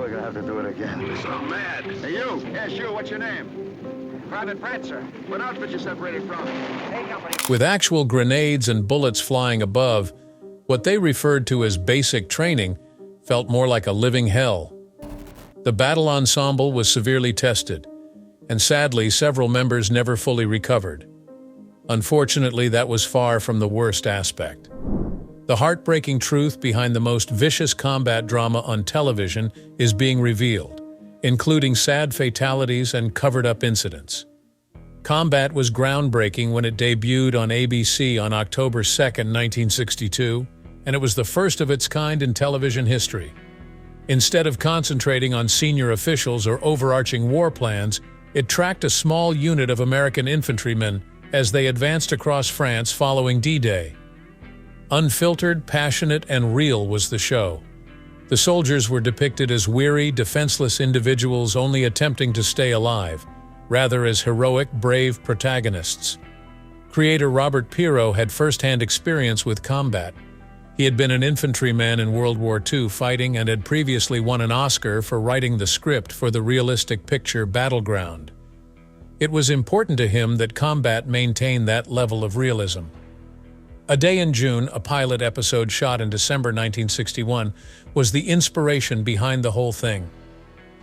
we're gonna have to do it again. You're so mad. Hey, you! Yeah, sure, what's your name? Private Pratt, sir. What outfit you separated from? Hey, company. With actual grenades and bullets flying above, what they referred to as basic training felt more like a living hell. The battle ensemble was severely tested, and sadly, several members never fully recovered. Unfortunately, that was far from the worst aspect. The heartbreaking truth behind the most vicious combat drama on television is being revealed, including sad fatalities and covered-up incidents. Combat was groundbreaking when it debuted on ABC on October 2, 1962, and it was the first of its kind in television history. Instead of concentrating on senior officials or overarching war plans, it tracked a small unit of American infantrymen as they advanced across France following D-Day. Unfiltered, passionate, and real was the show. The soldiers were depicted as weary, defenseless individuals only attempting to stay alive, rather as heroic, brave protagonists. Creator Robert Pirro had first-hand experience with combat. He had been an infantryman in World War II fighting and had previously won an Oscar for writing the script for the realistic picture Battleground. It was important to him that combat maintain that level of realism. A Day in June, a pilot episode shot in December 1961, was the inspiration behind the whole thing.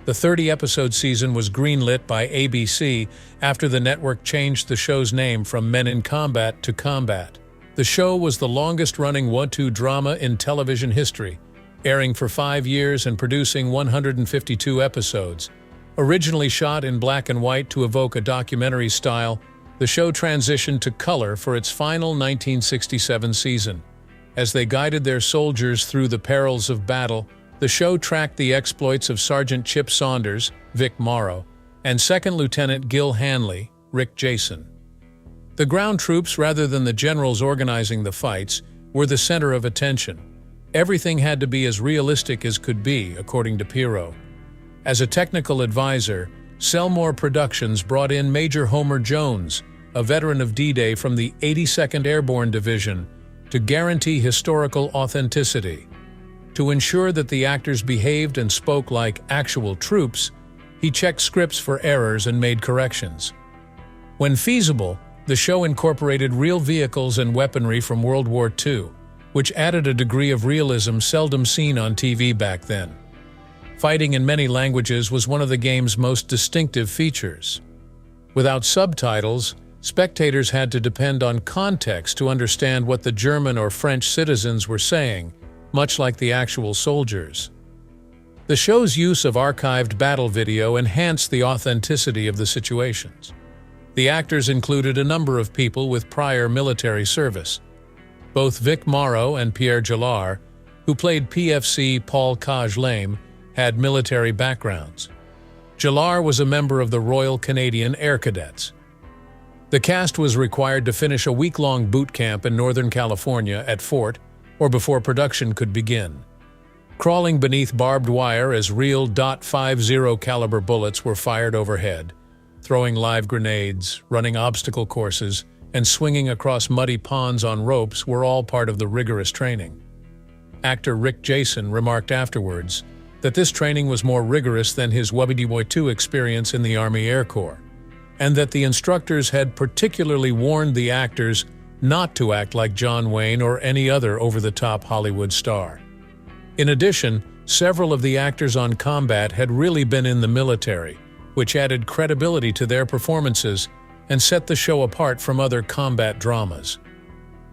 The 30-episode season was greenlit by ABC after the network changed the show's name from Men in Combat to Combat. The show was the longest-running one-two drama in television history, airing for 5 years and producing 152 episodes. Originally shot in black and white to evoke a documentary style, the show transitioned to color for its final 1967 season. As they guided their soldiers through the perils of battle, the show tracked the exploits of Sergeant Chip Saunders, Vic Morrow, and Second Lieutenant Gil Hanley, Rick Jason. The ground troops, rather than the generals organizing the fights, were the center of attention. Everything had to be as realistic as could be, according to Pirro. As a technical advisor, Selmore Productions brought in Major Homer Jones, a veteran of D-Day from the 82nd Airborne Division, to guarantee historical authenticity. To ensure that the actors behaved and spoke like actual troops, he checked scripts for errors and made corrections. When feasible, the show incorporated real vehicles and weaponry from World War II, which added a degree of realism seldom seen on TV back then. Fighting in many languages was one of the game's most distinctive features. Without subtitles, spectators had to depend on context to understand what the German or French citizens were saying, much like the actual soldiers. The show's use of archived battle video enhanced the authenticity of the situations. The actors included a number of people with prior military service. Both Vic Morrow and Pierre Gillard, who played PFC Paul Kaj-Lame, had military backgrounds. Gillard was a member of the Royal Canadian Air Cadets. The cast was required to finish a week-long boot camp in Northern California at Fort, or before production could begin. Crawling beneath barbed wire as real .50 caliber bullets were fired overhead, throwing live grenades, running obstacle courses, and swinging across muddy ponds on ropes were all part of the rigorous training. Actor Rick Jason remarked afterwards that this training was more rigorous than his WW II experience in the Army Air Corps, and that the instructors had particularly warned the actors not to act like John Wayne or any other over-the-top Hollywood star. In addition, several of the actors on Combat had really been in the military, which added credibility to their performances and set the show apart from other combat dramas.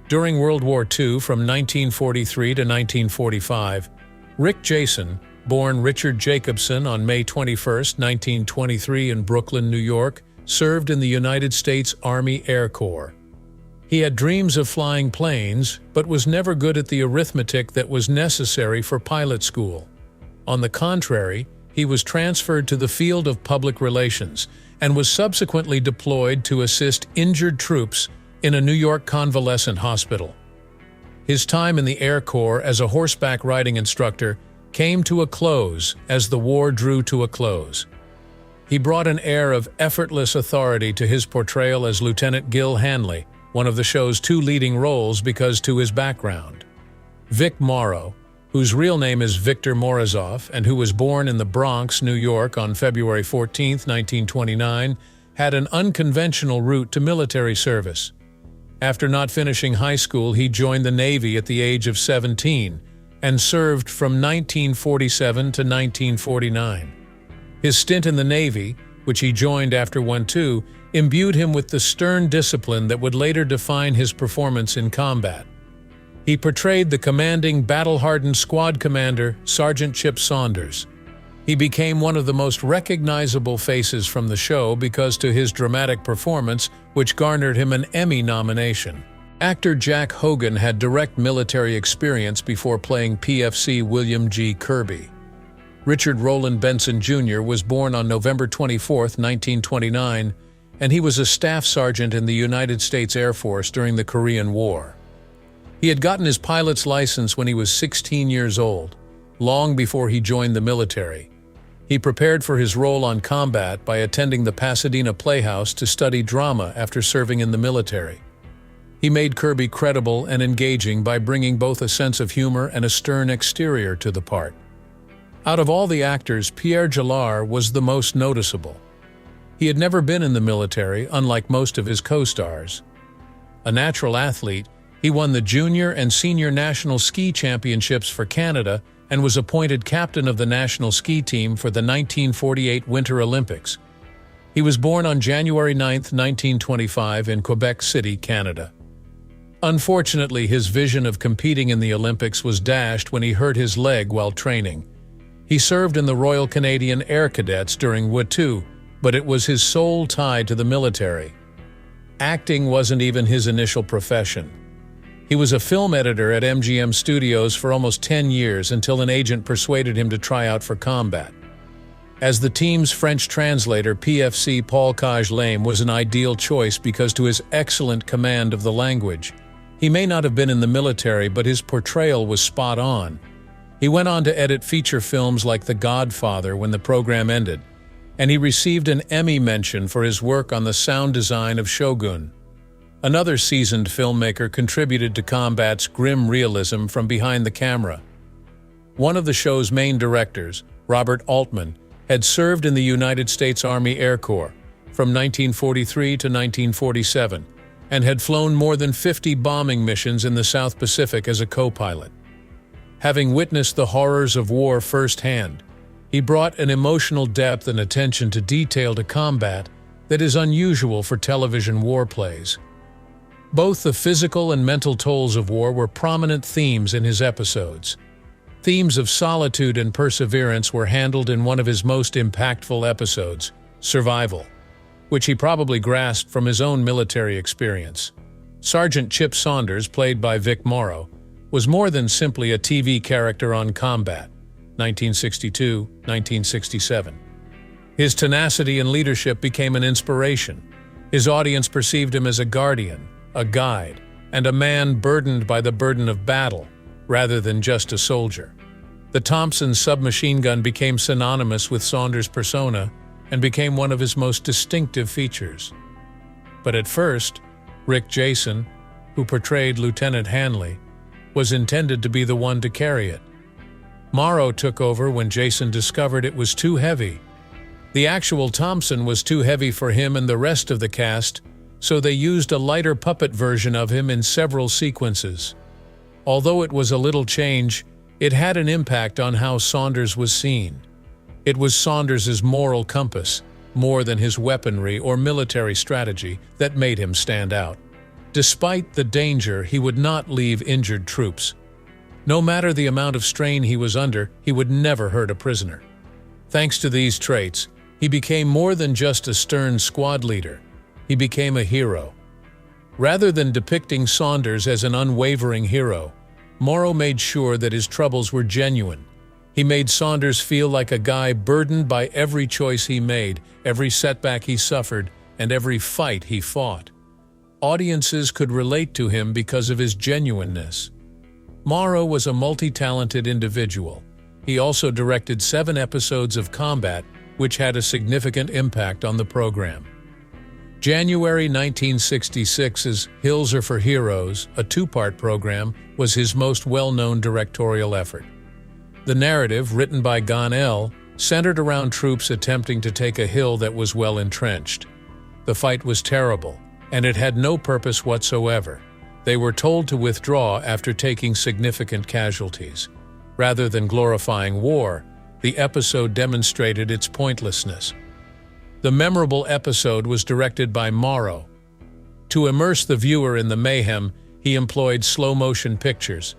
During World War II, from 1943 to 1945, Rick Jason, born Richard Jacobson on May 21, 1923 in Brooklyn, New York, served in the United States Army Air Corps. He had dreams of flying planes, but was never good at the arithmetic that was necessary for pilot school. On the contrary, he was transferred to the field of public relations and was subsequently deployed to assist injured troops in a New York convalescent hospital. His time in the Air Corps as a horseback riding instructor came to a close as the war drew to a close. He brought an air of effortless authority to his portrayal as Lieutenant Gil Hanley, one of the show's two leading roles because to his background. Vic Morrow, whose real name is Viktor Morozov and who was born in the Bronx, New York on February 14, 1929, had an unconventional route to military service. After not finishing high school, he joined the Navy at the age of 17 and served from 1947 to 1949. His stint in the Navy, which he joined after World War II, imbued him with the stern discipline that would later define his performance in combat. He portrayed the commanding, battle-hardened squad commander, Sergeant Chip Saunders. He became one of the most recognizable faces from the show because to his dramatic performance, which garnered him an Emmy nomination. Actor Jack Hogan had direct military experience before playing PFC William G. Kirby. Richard Roland Benson Jr. was born on November 24, 1929, and he was a staff sergeant in the United States Air Force during the Korean War. He had gotten his pilot's license when he was 16 years old, long before he joined the military. He prepared for his role on combat by attending the Pasadena Playhouse to study drama after serving in the military. He made Kirby credible and engaging by bringing both a sense of humor and a stern exterior to the part. Out of all the actors, Pierre Gillard was the most noticeable. He had never been in the military, unlike most of his co-stars. A natural athlete, he won the junior and senior national ski championships for Canada and was appointed captain of the national ski team for the 1948 Winter Olympics. He was born on January 9, 1925 in Quebec City, Canada. Unfortunately, his vision of competing in the Olympics was dashed when he hurt his leg while training. He served in the Royal Canadian Air Cadets during World War II, but it was his sole tie to the military. Acting wasn't even his initial profession. He was a film editor at MGM Studios for almost 10 years until an agent persuaded him to try out for combat. As the team's French translator, PFC Paul Cage-Lame was an ideal choice because to his excellent command of the language. He may not have been in the military, but his portrayal was spot on. He went on to edit feature films like The Godfather when the program ended, and he received an Emmy mention for his work on the sound design of Shogun. Another seasoned filmmaker contributed to combat's grim realism from behind the camera. One of the show's main directors, Robert Altman, had served in the United States Army Air Corps from 1943 to 1947 and had flown more than 50 bombing missions in the South Pacific as a co-pilot. Having witnessed the horrors of war firsthand, he brought an emotional depth and attention to detail to combat that is unusual for television war plays. Both the physical and mental tolls of war were prominent themes in his episodes. Themes of solitude and perseverance were handled in one of his most impactful episodes, Survival, which he probably grasped from his own military experience. Sergeant Chip Saunders, played by Vic Morrow, was more than simply a TV character on Combat, 1962-1967. His tenacity and leadership became an inspiration. His audience perceived him as a guardian, a guide, and a man burdened by the burden of battle, rather than just a soldier. The Thompson submachine gun became synonymous with Saunders' persona and became one of his most distinctive features. But at first, Rick Jason, who portrayed Lieutenant Hanley, was intended to be the one to carry it. Morrow took over when Jason discovered it was too heavy. The actual Thompson was too heavy for him and the rest of the cast, so they used a lighter puppet version of him in several sequences. Although it was a little change, it had an impact on how Saunders was seen. It was Saunders' moral compass, more than his weaponry or military strategy, that made him stand out. Despite the danger, he would not leave injured troops. No matter the amount of strain he was under, he would never hurt a prisoner. Thanks to these traits, he became more than just a stern squad leader. He became a hero. Rather than depicting Saunders as an unwavering hero, Morrow made sure that his troubles were genuine. He made Saunders feel like a guy burdened by every choice he made, every setback he suffered, and every fight he fought. Audiences could relate to him because of his genuineness. Morrow was a multi-talented individual. He also directed 7 episodes of Combat, which had a significant impact on the program. January 1966's Hills Are for Heroes, a 2-part program, was his most well-known directorial effort. The narrative, written by Gon-El, centered around troops attempting to take a hill that was well entrenched. The fight was terrible, and it had no purpose whatsoever. They were told to withdraw after taking significant casualties. Rather than glorifying war, the episode demonstrated its pointlessness. The memorable episode was directed by Morrow. To immerse the viewer in the mayhem, he employed slow-motion pictures.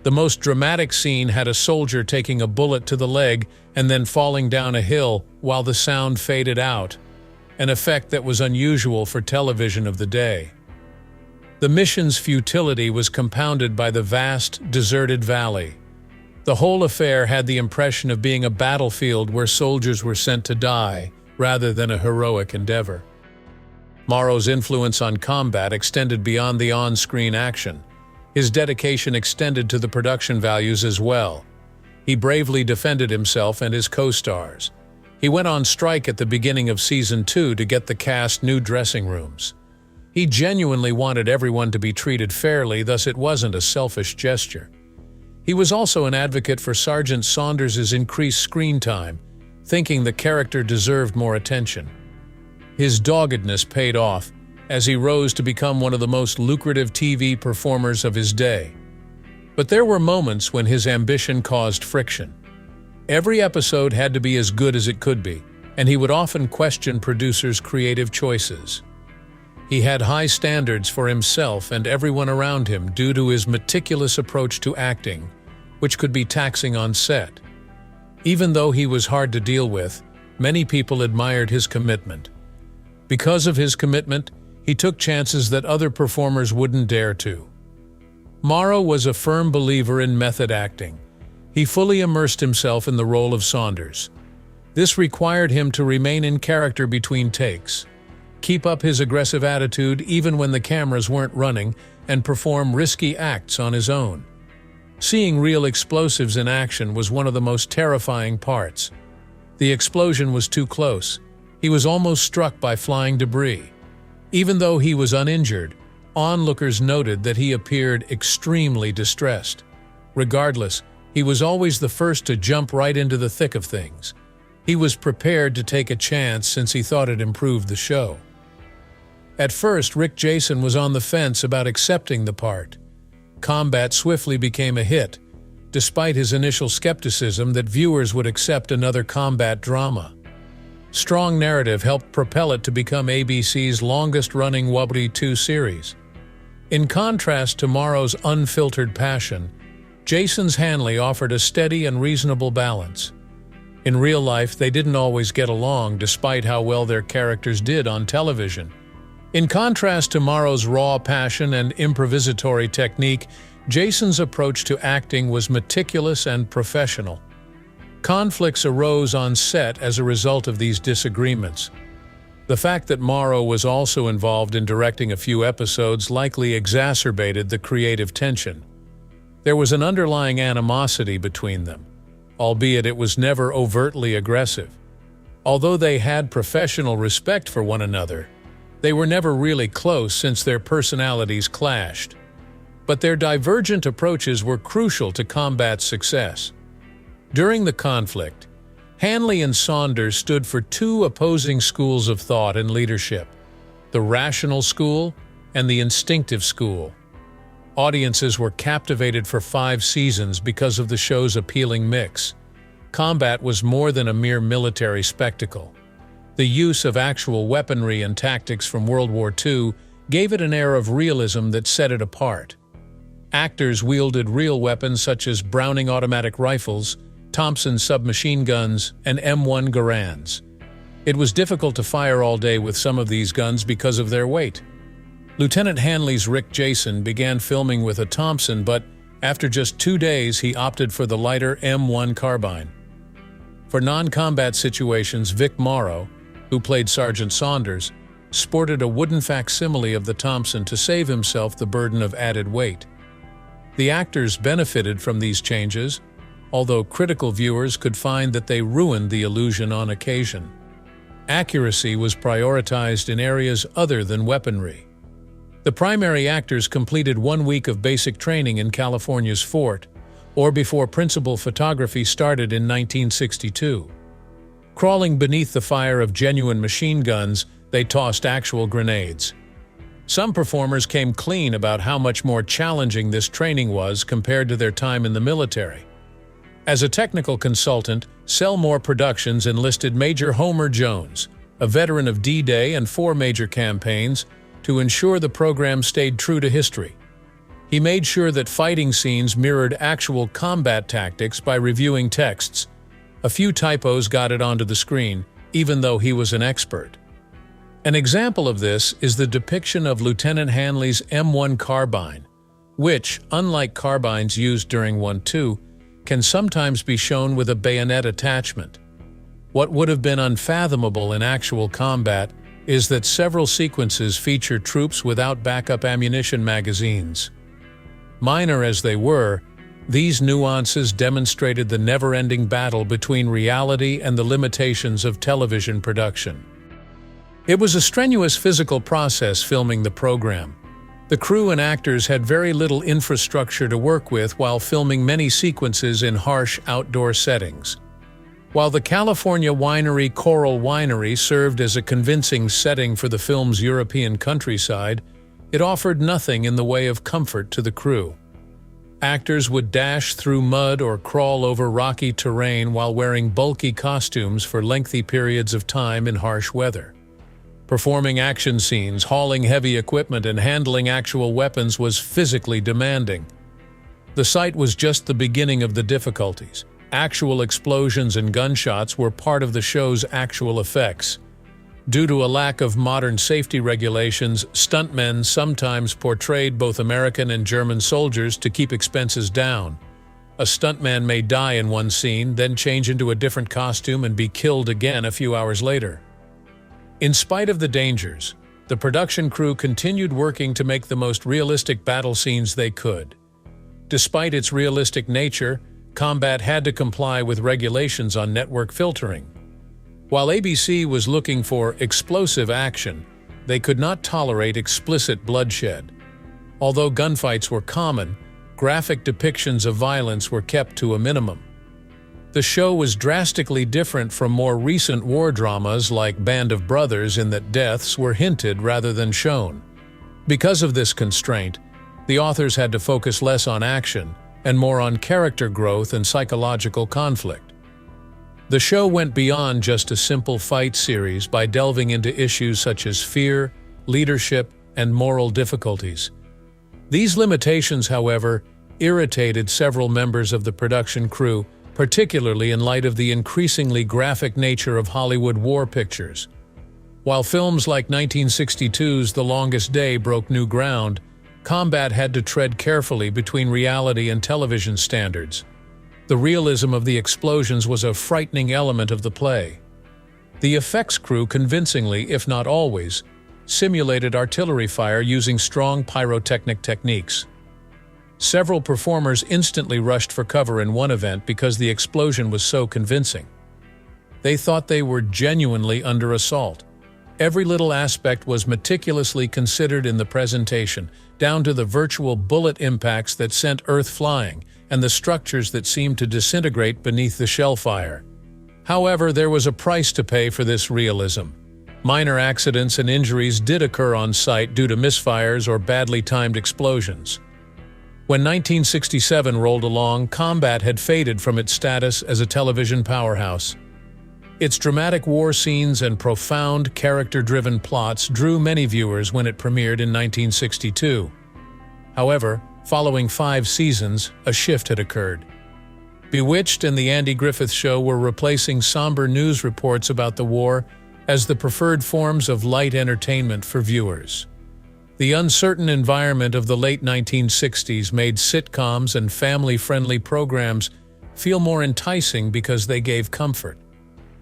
The most dramatic scene had a soldier taking a bullet to the leg and then falling down a hill while the sound faded out, an effect that was unusual for television of the day. The mission's futility was compounded by the vast, deserted valley. The whole affair had the impression of being a battlefield where soldiers were sent to die, rather than a heroic endeavor. Morrow's influence on combat extended beyond the on-screen action. His dedication extended to the production values as well. He bravely defended himself and his co-stars. He went on strike at the beginning of Season 2 to get the cast new dressing rooms. He genuinely wanted everyone to be treated fairly, thus it wasn't a selfish gesture. He was also an advocate for Sergeant Saunders' increased screen time, thinking the character deserved more attention. His doggedness paid off, as he rose to become one of the most lucrative TV performers of his day. But there were moments when his ambition caused friction. Every episode had to be as good as it could be, and he would often question producers' creative choices. He had high standards for himself and everyone around him due to his meticulous approach to acting, which could be taxing on set. Even though he was hard to deal with, many people admired his commitment. Because of his commitment, he took chances that other performers wouldn't dare to. Morrow was a firm believer in method acting. He fully immersed himself in the role of Saunders. This required him to remain in character between takes, keep up his aggressive attitude even when the cameras weren't running, and perform risky acts on his own. Seeing real explosives in action was one of the most terrifying parts. The explosion was too close. He was almost struck by flying debris. Even though he was uninjured, onlookers noted that he appeared extremely distressed. Regardless, he was always the first to jump right into the thick of things. He was prepared to take a chance since he thought it improved the show. At first, Rick Jason was on the fence about accepting the part. Combat swiftly became a hit, despite his initial skepticism that viewers would accept another combat drama. Strong narrative helped propel it to become ABC's longest-running WW 2 series. In contrast to Morrow's unfiltered passion, Jason's Hanley offered a steady and reasonable balance. In real life, they didn't always get along despite how well their characters did on television. In contrast to Morrow's raw passion and improvisatory technique, Jason's approach to acting was meticulous and professional. Conflicts arose on set as a result of these disagreements. The fact that Morrow was also involved in directing a few episodes likely exacerbated the creative tension. There was an underlying animosity between them, albeit it was never overtly aggressive. Although they had professional respect for one another, they were never really close since their personalities clashed. But their divergent approaches were crucial to combat's success. During the conflict, Hanley and Saunders stood for two opposing schools of thought and leadership: the rational school and the instinctive school. Audiences were captivated for 5 seasons because of the show's appealing mix. Combat was more than a mere military spectacle. The use of actual weaponry and tactics from World War II gave it an air of realism that set it apart. Actors wielded real weapons such as Browning automatic rifles, Thompson submachine guns, and M1 Garands. It was difficult to fire all day with some of these guns because of their weight. Lieutenant Hanley's Rick Jason began filming with a Thompson, but after just 2 days he opted for the lighter M1 carbine. For non-combat situations, Vic Morrow, who played Sergeant Saunders, sported a wooden facsimile of the Thompson to save himself the burden of added weight. The actors benefited from these changes, although critical viewers could find that they ruined the illusion on occasion. Accuracy was prioritized in areas other than weaponry. The primary actors completed 1 week of basic training in California's fort, or before principal photography started in 1962. Crawling beneath the fire of genuine machine guns, they tossed actual grenades. Some performers came clean about how much more challenging this training was compared to their time in the military. As a technical consultant, Selmore Productions enlisted Major Homer Jones, a veteran of D-Day and 4 major campaigns, to ensure the program stayed true to history. He made sure that fighting scenes mirrored actual combat tactics by reviewing texts. A few typos got it onto the screen, even though he was an expert. An example of this is the depiction of Lieutenant Hanley's M1 carbine, which, unlike carbines used during 1-2, can sometimes be shown with a bayonet attachment. What would have been unfathomable in actual combat is that several sequences feature troops without backup ammunition magazines. Minor as they were, these nuances demonstrated the never-ending battle between reality and the limitations of television production. It was a strenuous physical process filming the program. The crew and actors had very little infrastructure to work with while filming many sequences in harsh outdoor settings. While the California winery Coral Winery served as a convincing setting for the film's European countryside, it offered nothing in the way of comfort to the crew. Actors would dash through mud or crawl over rocky terrain while wearing bulky costumes for lengthy periods of time in harsh weather. Performing action scenes, hauling heavy equipment, and handling actual weapons was physically demanding. The sight was just the beginning of the difficulties. Actual explosions and gunshots were part of the show's actual effects. Due to a lack of modern safety regulations, stuntmen sometimes portrayed both American and German soldiers to keep expenses down. A stuntman may die in one scene, then change into a different costume and be killed again a few hours later. In spite of the dangers, the production crew continued working to make the most realistic battle scenes they could. Despite its realistic nature, combat had to comply with regulations on network filtering. While ABC was looking for explosive action, they could not tolerate explicit bloodshed. Although gunfights were common, graphic depictions of violence were kept to a minimum. The show was drastically different from more recent war dramas like Band of Brothers in that deaths were hinted rather than shown. Because of this constraint, the authors had to focus less on action and more on character growth and psychological conflict. The show went beyond just a simple fight series by delving into issues such as fear, leadership, and moral difficulties. These limitations, however, irritated several members of the production crew, particularly in light of the increasingly graphic nature of Hollywood war pictures. While films like 1962's The Longest Day broke new ground, combat had to tread carefully between reality and television standards. The realism of the explosions was a frightening element of the play. The effects crew convincingly, if not always, simulated artillery fire using strong pyrotechnic techniques. Several performers instantly rushed for cover in one event because the explosion was so convincing. They thought they were genuinely under assault. Every little aspect was meticulously considered in the presentation, down to the virtual bullet impacts that sent Earth flying and the structures that seemed to disintegrate beneath the shell fire. However, there was a price to pay for this realism. Minor accidents and injuries did occur on site due to misfires or badly timed explosions. When 1967 rolled along, combat had faded from its status as a television powerhouse. Its dramatic war scenes and profound, character-driven plots drew many viewers when it premiered in 1962. However, following 5 seasons, a shift had occurred. Bewitched and The Andy Griffith Show were replacing somber news reports about the war as the preferred forms of light entertainment for viewers. The uncertain environment of the late 1960s made sitcoms and family-friendly programs feel more enticing because they gave comfort.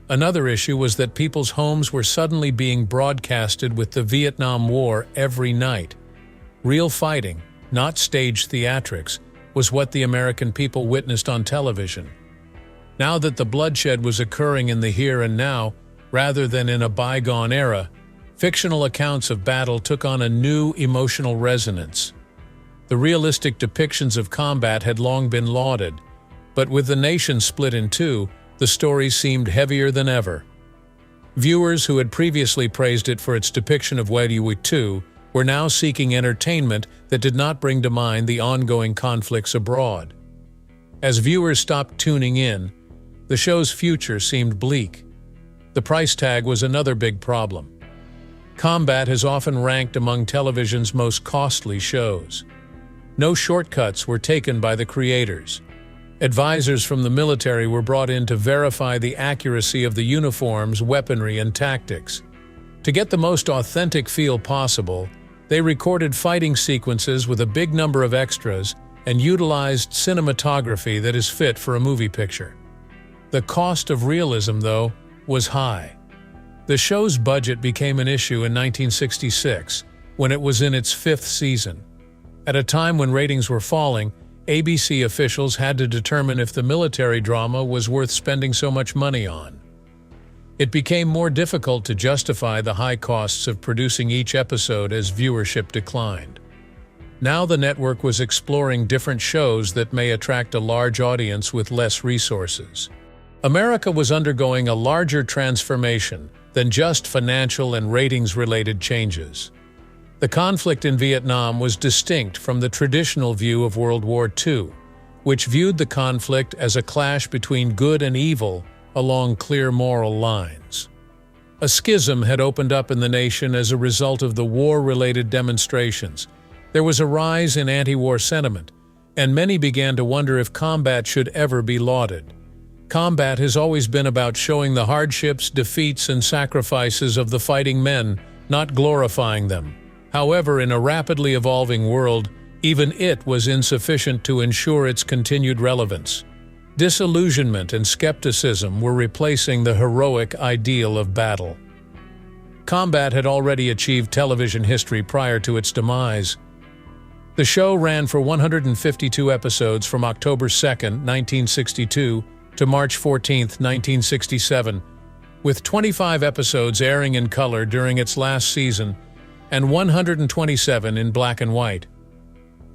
Another issue was that people's homes were suddenly being broadcasted with the Vietnam War every night. Real fighting, not staged theatrics, was what the American people witnessed on television. Now that the bloodshed was occurring in the here and now, rather than in a bygone era, fictional accounts of battle took on a new emotional resonance. The realistic depictions of combat had long been lauded, but with the nation split in two, the stories seemed heavier than ever. Viewers who had previously praised it for its depiction of World War II were now seeking entertainment that did not bring to mind the ongoing conflicts abroad. As viewers stopped tuning in, the show's future seemed bleak. The price tag was another big problem. Combat has often ranked among television's most costly shows. No shortcuts were taken by the creators. Advisors from the military were brought in to verify the accuracy of the uniforms, weaponry, and tactics. To get the most authentic feel possible, they recorded fighting sequences with a big number of extras and utilized cinematography that is fit for a movie picture. The cost of realism, though, was high. The show's budget became an issue in 1966, when it was in its 5th season. At a time when ratings were falling, ABC officials had to determine if the military drama was worth spending so much money on. It became more difficult to justify the high costs of producing each episode as viewership declined. Now the network was exploring different shows that may attract a large audience with less resources. America was undergoing a larger transformation than just financial and ratings-related changes. The conflict in Vietnam was distinct from the traditional view of World War II, which viewed the conflict as a clash between good and evil along clear moral lines. A schism had opened up in the nation as a result of the war-related demonstrations. There was a rise in anti-war sentiment, and many began to wonder if combat should ever be lauded. Combat has always been about showing the hardships, defeats, and sacrifices of the fighting men, not glorifying them. However, in a rapidly evolving world, even it was insufficient to ensure its continued relevance. Disillusionment and skepticism were replacing the heroic ideal of battle. Combat had already achieved television history prior to its demise. The show ran for 152 episodes from October 2, 1962 to March 14, 1967, with 25 episodes airing in color during its last season and 127 in black and white.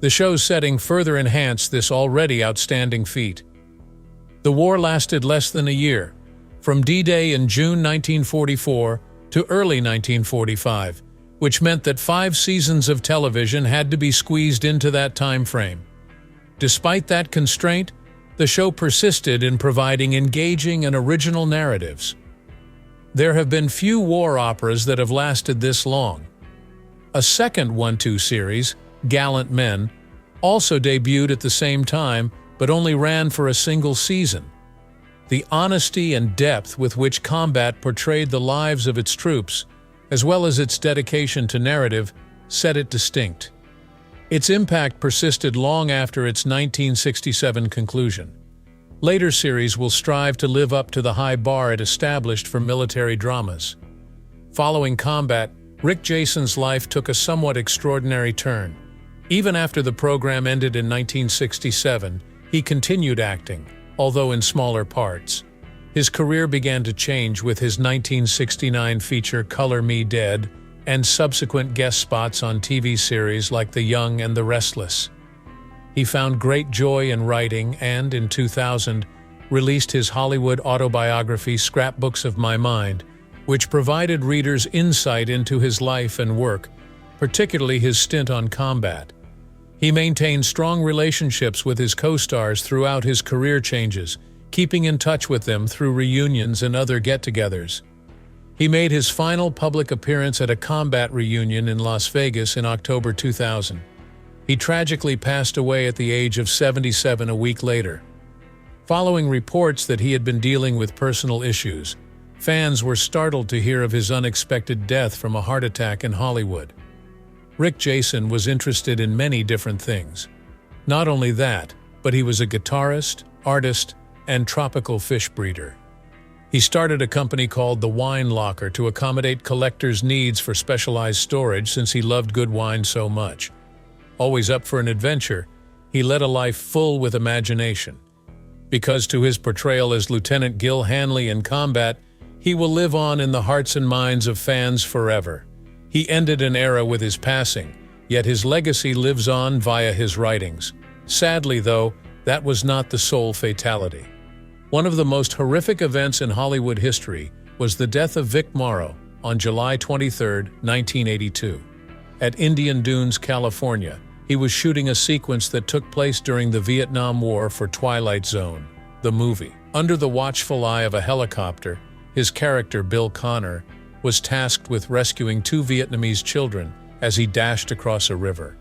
The show's setting further enhanced this already outstanding feat. The war lasted less than a year, from D-Day in June 1944 to early 1945, which meant that 5 seasons of television had to be squeezed into that time frame. Despite that constraint, the show persisted in providing engaging and original narratives. There have been few war operas that have lasted this long. A second 1-2 series, Gallant Men, also debuted at the same time but only ran for a single season. The honesty and depth with which combat portrayed the lives of its troops, as well as its dedication to narrative, set it distinct. Its impact persisted long after its 1967 conclusion. Later series will strive to live up to the high bar it established for military dramas. Following Combat, Rick Jason's life took a somewhat extraordinary turn. Even after the program ended in 1967, he continued acting, although in smaller parts. His career began to change with his 1969 feature Color Me Dead and subsequent guest spots on TV series like The Young and the Restless. He found great joy in writing and, in 2000, released his Hollywood autobiography Scrapbooks of My Mind, which provided readers insight into his life and work, particularly his stint on Combat. He maintained strong relationships with his co-stars throughout his career changes, keeping in touch with them through reunions and other get-togethers. He made his final public appearance at a Combat reunion in Las Vegas in October 2000. He tragically passed away at the age of 77 a week later. Following reports that he had been dealing with personal issues, fans were startled to hear of his unexpected death from a heart attack in Hollywood. Rick Jason was interested in many different things. Not only that, but he was a guitarist, artist, and tropical fish breeder. He started a company called The Wine Locker to accommodate collectors' needs for specialized storage since he loved good wine so much. Always up for an adventure, he led a life full with imagination. Because to his portrayal as Lieutenant Gil Hanley in Combat, he will live on in the hearts and minds of fans forever. He ended an era with his passing, yet his legacy lives on via his writings. Sadly, though, that was not the sole fatality. One of the most horrific events in Hollywood history was the death of Vic Morrow on July 23, 1982. At Indian Dunes, California, he was shooting a sequence that took place during the Vietnam War for Twilight Zone, the movie. Under the watchful eye of a helicopter, his character, Bill Connor, was tasked with rescuing two Vietnamese children as he dashed across a river.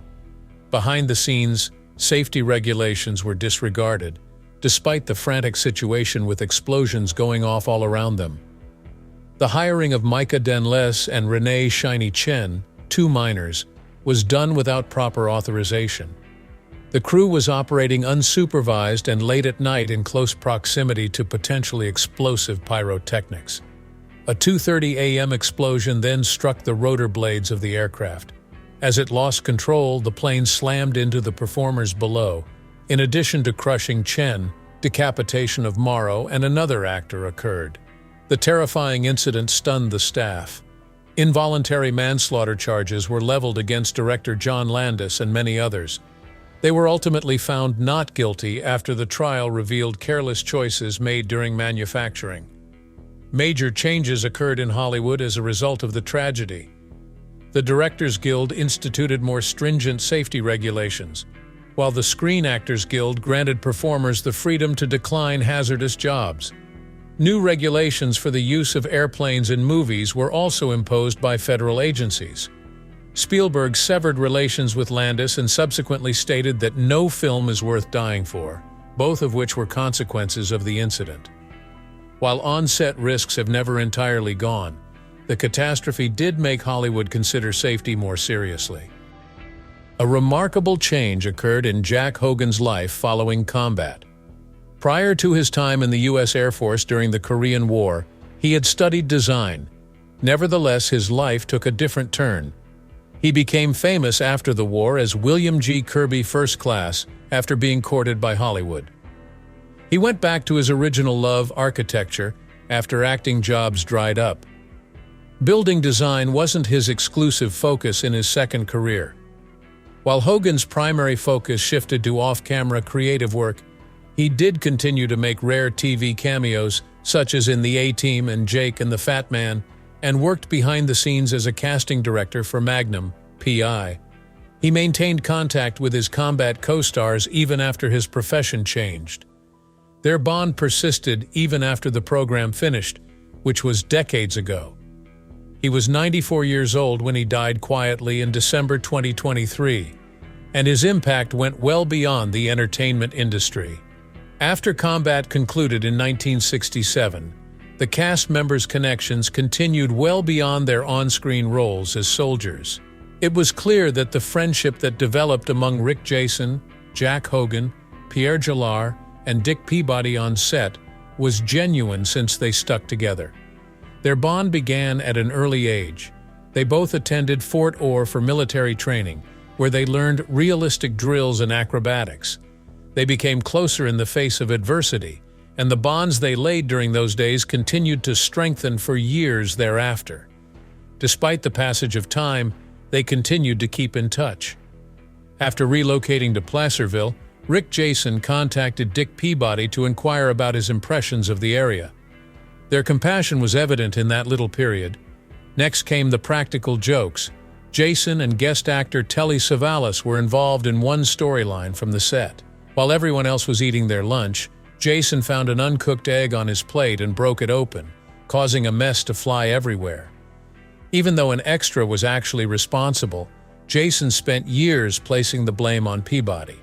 Behind the scenes, safety regulations were disregarded, despite the frantic situation with explosions going off all around them. The hiring of Micah Denless and Renee Shiny Chen, two minors, was done without proper authorization. The crew was operating unsupervised and late at night in close proximity to potentially explosive pyrotechnics. A 2:30 a.m. explosion then struck the rotor blades of the aircraft. As it lost control, the plane slammed into the performers below. In addition to crushing Chen, decapitation of Morrow and another actor occurred. The terrifying incident stunned the staff. Involuntary manslaughter charges were leveled against director John Landis and many others. They were ultimately found not guilty after the trial revealed careless choices made during manufacturing. Major changes occurred in Hollywood as a result of the tragedy. The Directors Guild instituted more stringent safety regulations, while the Screen Actors Guild granted performers the freedom to decline hazardous jobs. New regulations for the use of airplanes in movies were also imposed by federal agencies. Spielberg severed relations with Landis and subsequently stated that no film is worth dying for, both of which were consequences of the incident. While on-set risks have never entirely gone, the catastrophe did make Hollywood consider safety more seriously. A remarkable change occurred in Jack Hogan's life following combat. Prior to his time in the U.S. Air Force during the Korean War, he had studied design. Nevertheless, his life took a different turn. He became famous after the war as William G. Kirby First Class after being courted by Hollywood. He went back to his original love, architecture, after acting jobs dried up. Building design wasn't his exclusive focus in his second career. While Hogan's primary focus shifted to off-camera creative work, he did continue to make rare TV cameos, such as in The A-Team and Jake and the Fat Man, and worked behind the scenes as a casting director for Magnum, P.I. He maintained contact with his combat co-stars even after his profession changed. Their bond persisted even after the program finished, which was decades ago. He was 94 years old when he died quietly in December 2023, and his impact went well beyond the entertainment industry. After combat concluded in 1967, the cast members' connections continued well beyond their on-screen roles as soldiers. It was clear that the friendship that developed among Rick Jason, Jack Hogan, Pierre Gillard, and Dick Peabody on set was genuine since they stuck together. Their bond began at an early age. They both attended Fort Orr for military training, where they learned realistic drills and acrobatics. They became closer in the face of adversity, and the bonds they laid during those days continued to strengthen for years thereafter. Despite the passage of time, they continued to keep in touch. After relocating to Placerville, Rick Jason contacted Dick Peabody to inquire about his impressions of the area. Their compassion was evident in that little period. Next came the practical jokes. Jason and guest actor Telly Savalas were involved in one storyline from the set. While everyone else was eating their lunch, Jason found an uncooked egg on his plate and broke it open, causing a mess to fly everywhere. Even though an extra was actually responsible, Jason spent years placing the blame on Peabody.